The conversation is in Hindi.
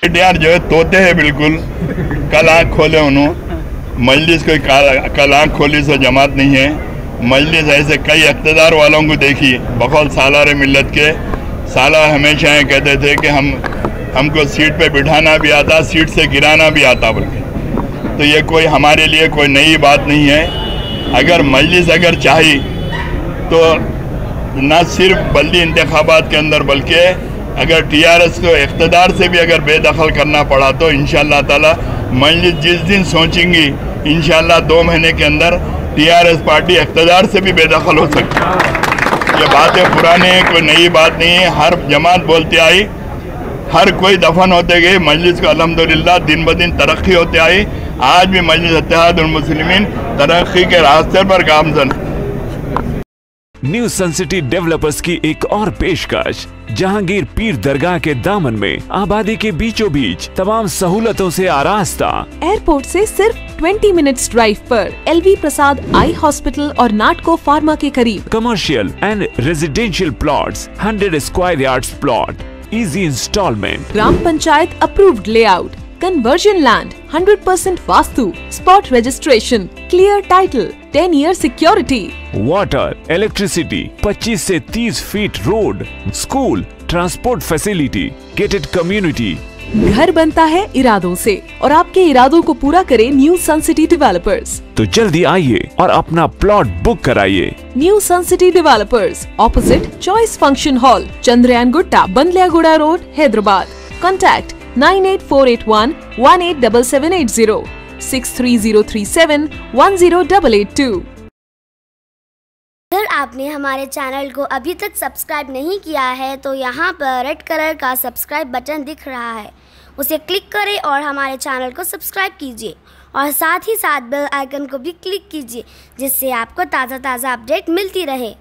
यार जो है तोते है बिल्कुल। कल आँख खोले उन्होंने। मजलिस कोई कल आँख खोली से जमात नहीं है। मजलिस ऐसे कई इक़्तिदार वालों को देखी, बकौल सालार मिल्लत के साला हमेशा ये कहते थे कि हमको सीट पे बिठाना भी आता, सीट से गिराना भी आता बोल के। तो ये कोई हमारे लिए कोई नई बात नहीं है। अगर मजलिस अगर चाही तो न सिर्फ बल्दी इंतखाबात के अंदर बल्कि अगर टीआरएस को इक़्तिदार से भी अगर बेदखल करना पड़ा तो इंशाअल्लाह ताला मजलिस जिस दिन सोचेंगी इंशाअल्लाह 2 महीने के अंदर टीआरएस पार्टी इक़्तिदार से भी बेदखल हो सकती है। ये बातें पुराने हैं, कोई नई बात नहीं है। हर जमात बोलती आई, हर कोई दफन होते गए। मजलिस को अल्हम्दुलिल्लाह दिन ब दिन तरक्की होते आई। आज भी मजलिस इत्तेहादुल मुस्लिमीन तरक्की के रास्ते पर गामजन है। न्यू सन सिटी डेवलपर्स की एक और पेशकश, जहांगीर पीर दरगाह के दामन में आबादी के बीचों बीच तमाम सहूलतों से आरास्ता। एयरपोर्ट से सिर्फ 20 मिनट्स ड्राइव पर LV प्रसाद आई हॉस्पिटल और नाटको फार्मा के करीब। Commercial and residential plots, 100 square yards plot, easy installment, gram panchayat approved layout, conversion land, 100% vastu, spot registration, clear title, 10 year security, water, electricity, 25 से 30 feet road, school, transport facility, gated community. घर बनता है इरादों से और आपके इरादों को पूरा करे न्यू सन सिटी डेवलपर्स। तो जल्दी आइए और अपना प्लॉट बुक कराइए। New sun city developers, opposite choice function hall, Chandrayangutta, Bandlaguda road, Hyderabad. Contact 98481 187780, 63037 10882। अगर आपने हमारे चैनल को अभी तक सब्सक्राइब नहीं किया है तो यहाँ पर रेड कलर का सब्सक्राइब बटन दिख रहा है, उसे क्लिक करें और हमारे चैनल को सब्सक्राइब कीजिए और साथ ही साथ बेल आइकन को भी क्लिक कीजिए, जिससे आपको ताज़ा अपडेट मिलती रहे।